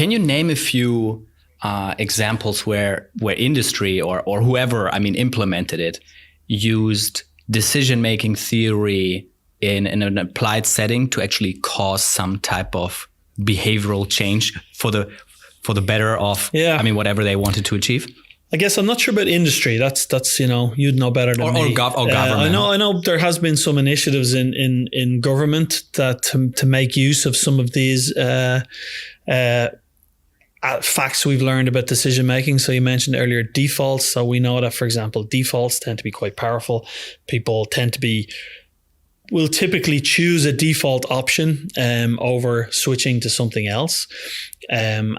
Can you name a few examples where industry or whoever, implemented it, used decision-making theory in an applied setting to actually cause some type of behavioral change for the better of, whatever they wanted to achieve? I guess I'm not sure about industry. That's you'd know better than me. Or government. I know there has been some initiatives in government that to make use of some of these facts we've learned about decision making. So you mentioned earlier defaults. So we know that, for example, defaults tend to be quite powerful. People will typically choose a default option over switching to something else. And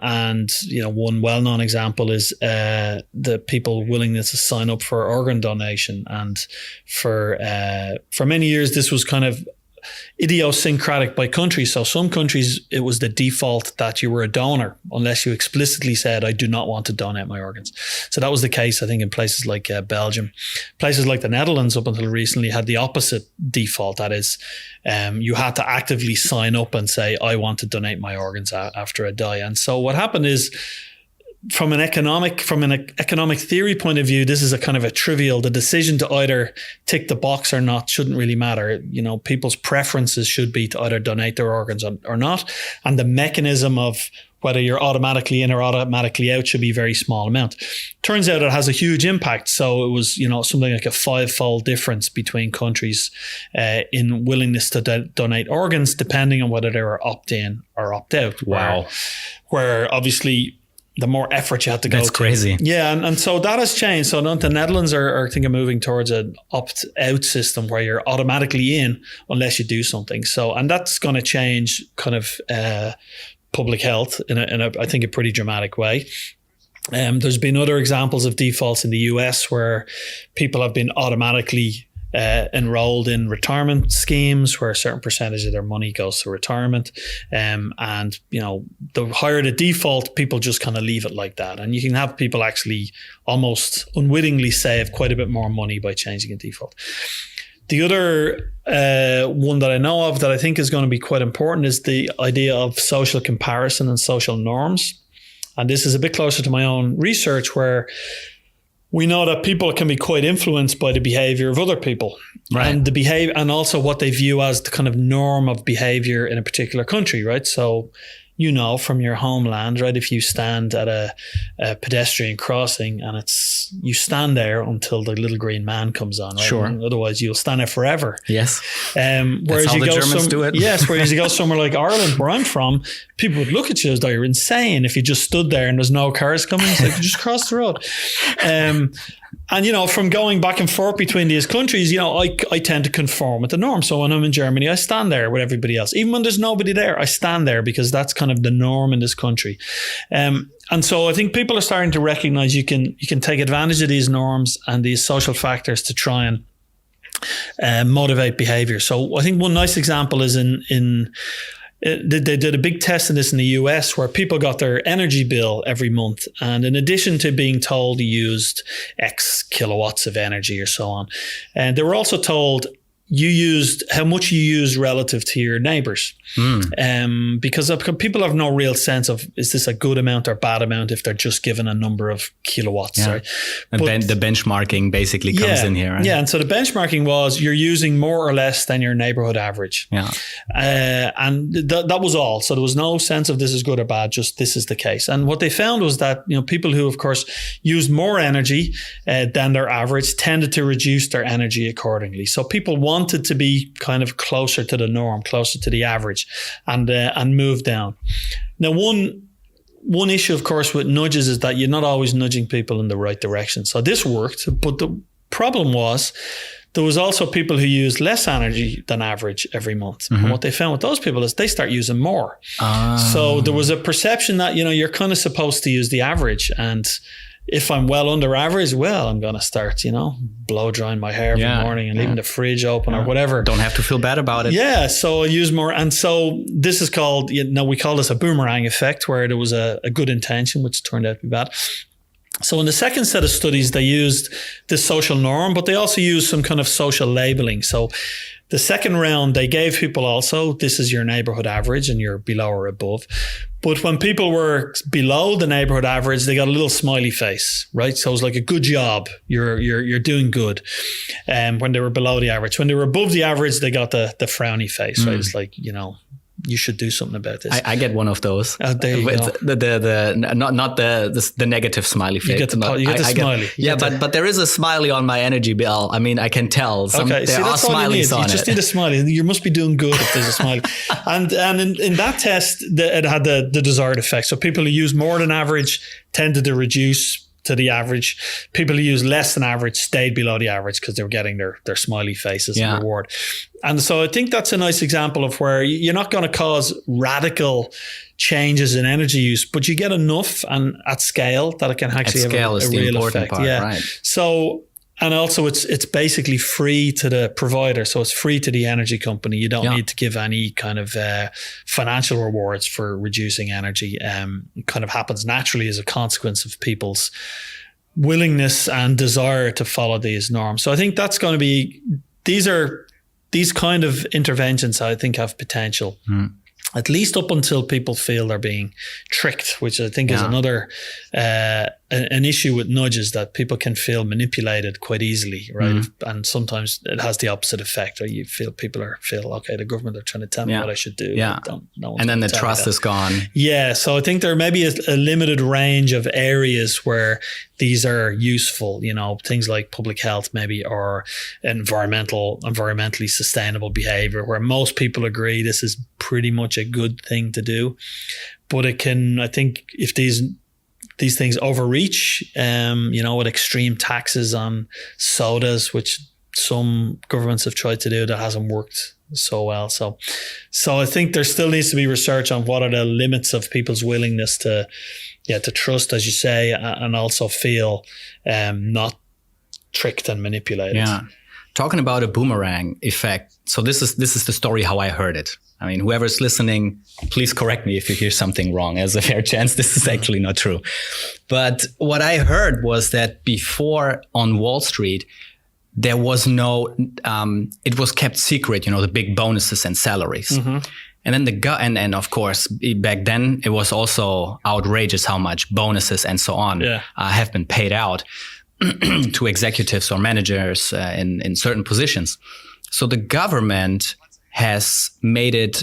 one well-known example is the people willingness to sign up for organ donation. And for many years, this was kind of idiosyncratic by country. So some countries, it was the default that you were a donor unless you explicitly said, I do not want to donate my organs. So that was the case, I think, in places like Belgium. Places like the Netherlands up until recently had the opposite default. That is, you had to actively sign up and say, I want to donate my organs after I die. And so what happened is, from an economic theory point of view, this is a kind of a trivial. The decision to either tick the box or not shouldn't really matter. People's preferences should be to either donate their organs or not. And the mechanism of whether you're automatically in or automatically out should be a very small amount. Turns out it has a huge impact. So it was, something like a 5-fold difference between countries in willingness to donate organs, depending on whether they were opt-in or opt-out. Wow. Where obviously, the more effort you have to go. That's crazy. Yeah, and so that has changed. So the Netherlands are moving towards an opt-out system where you're automatically in unless you do something. So, and that's going to change kind of public health in a I think a pretty dramatic way. There's been other examples of defaults in the US where people have been automatically enrolled in retirement schemes where a certain percentage of their money goes to retirement. And, the higher the default, people just kind of leave it like that. And you can have people actually almost unwittingly save quite a bit more money by changing a default. The other one that I know of that I think is going to be quite important is the idea of social comparison and social norms. And this is a bit closer to my own research, where we know that people can be quite influenced by the behavior of other people, right? And the behavior, and also what they view as the kind of norm of behavior in a particular country, right? So, from your homeland, right? If you stand at a pedestrian crossing and you stand there until the little green man comes on, right? Sure. And otherwise you'll stand there forever. Yes. Whereas how the Germans do it. Yes. Whereas you go somewhere like Ireland, where I'm from, people would look at you as though you're insane if you just stood there and there's no cars coming. It's like, just cross the road. And, from going back and forth between these countries, I tend to conform with the norm. So when I'm in Germany, I stand there with everybody else. Even when there's nobody there, I stand there because that's kind of the norm in this country. And so I think people are starting to recognize you can take advantage of these norms and these social factors to try and motivate behavior. So I think one nice example is they did a big test in this in the US where people got their energy bill every month. And in addition to being told you used X kilowatts of energy or so on, and they were also told how much you use relative to your neighbors. Because people have no real sense of, is this a good amount or bad amount if they're just given a number of kilowatts. Yeah. Right? And then the benchmarking basically comes in here. Right? Yeah. And so the benchmarking was you're using more or less than your neighborhood average. Yeah. And that was all. So there was no sense of this is good or bad, just this is the case. And what they found was that, people who of course used more energy than their average tended to reduce their energy accordingly. So people wanted to be kind of closer to the norm, closer to the average, and move down. Now, one issue, of course, with nudges is that you're not always nudging people in the right direction. So this worked, but the problem was there was also people who used less energy than average every month. Mm-hmm. And what they found with those people is they start using more. So there was a perception that, you're kind of supposed to use the average, and if I'm well under average, I'm going to start, blow drying my hair every morning and leaving the fridge open or whatever. Don't have to feel bad about it. Yeah. So I use more. And so this is called, we call this a boomerang effect, where there was a good intention, which turned out to be bad. So in the second set of studies, they used the social norm, but they also used some kind of social labeling. So The second round, they gave people also, this is your neighborhood average and you're below or above. But when people were below the neighborhood average, they got a little smiley face, right? So it was like a good job. You're doing good. When they were below the average. When they were above the average, they got the frowny face, right? It's like, you should do something about this. I get one of those. There you go. Not the negative smiley face. You get the smiley. But there is a smiley on my energy bill. I mean, I can tell. There are smileys on it. You just need a smiley. You must be doing good if there's a smiley. And in that test, it had the desired effect. So people who use more than average tended to reduce to the average. People who use less than average stayed below the average because they were getting their smiley faces and reward. And so I think that's a nice example of where you're not going to cause radical changes in energy use, but you get enough and at scale that it can actually have a real effect. Part, right. So, and also it's basically free to the provider. So it's free to the energy company. You don't need to give any kind of financial rewards for reducing energy. It kind of happens naturally as a consequence of people's willingness and desire to follow these norms. So I think that's going to be, these kind of interventions I think have potential. At least up until people feel they're being tricked, which I think is another an issue with nudges, that people can feel manipulated quite easily, right? And sometimes it has the opposite effect, right? You feel okay, the government are trying to tell me what I should do. And then the trust is gone. Yeah, so I think there may be a limited range of areas where these are useful, things like public health maybe, or environmentally sustainable behavior, where most people agree this is pretty much a good thing to do. But it can, I think, if these things overreach, with extreme taxes on sodas, which some governments have tried to do, that hasn't worked so well. So I think there still needs to be research on what are the limits of people's willingness to trust, as you say, and also feel not tricked and manipulated. Yeah. Talking about a boomerang effect. So this is the story how I heard it. I mean, whoever's listening, please correct me if you hear something wrong. There's a fair chance this is actually not true. But what I heard was that before on Wall Street, there was no, it was kept secret, the big bonuses and salaries. And then and of course, back then it was also outrageous how much bonuses and so on have been paid out to executives or managers in certain positions. So the government has made it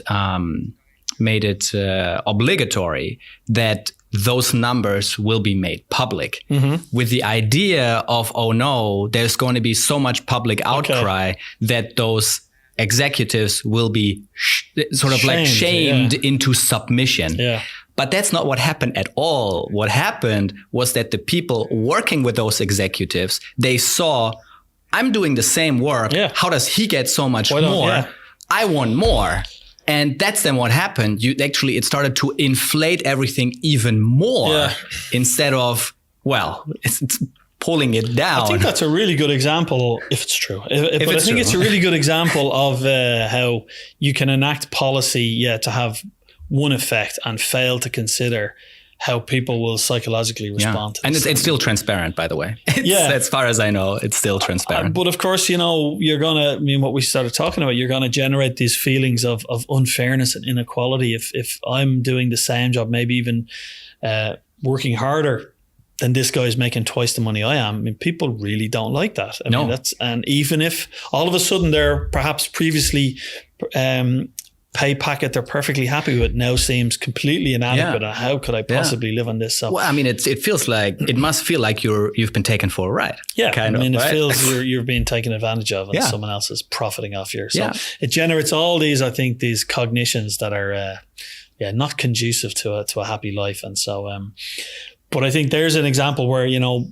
obligatory that those numbers will be made public, with the idea of, oh no, there's going to be so much public outcry that those executives will be shamed into submission. But that's not what happened at all. What happened was that the people working with those executives, they saw, I'm doing the same work. How does he get so much more? I want more. And that's then what happened. It started to inflate everything even more instead of, it's pulling it down. I think that's a really good example, if it's true. But I think it's a really good example of how you can enact policy, to have one effect and fail to consider how people will psychologically respond to this. And it's still transparent, by the way. As far as I know, it's still transparent. But of course, you're going to, what we started talking about, you're going to generate these feelings of unfairness and inequality. If I'm doing the same job, maybe even working harder than this guy's making twice the money I am, people really don't like that. I mean, and even if all of a sudden they're perhaps previously pay packet they're perfectly happy with now seems completely inadequate. And how could I possibly live on this? So, it must feel like you've been taken for a ride. It feels you're being taken advantage of and someone else is profiting off you. So it generates all these, I think, these cognitions that are not conducive to a happy life. And so but I think there's an example where,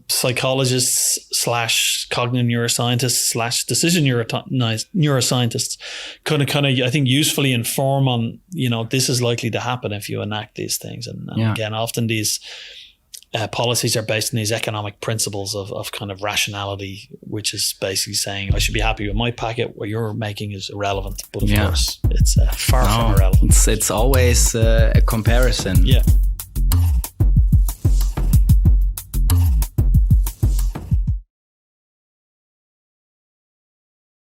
psychologists / cognitive neuroscientists / decision neuroscientists kind of, I think, usefully inform on, this is likely to happen if you enact these things. And again, often these policies are based on these economic principles of kind of rationality, which is basically saying I should be happy with my packet. What you're making is irrelevant. But of course, it's far from irrelevant. It's always a comparison.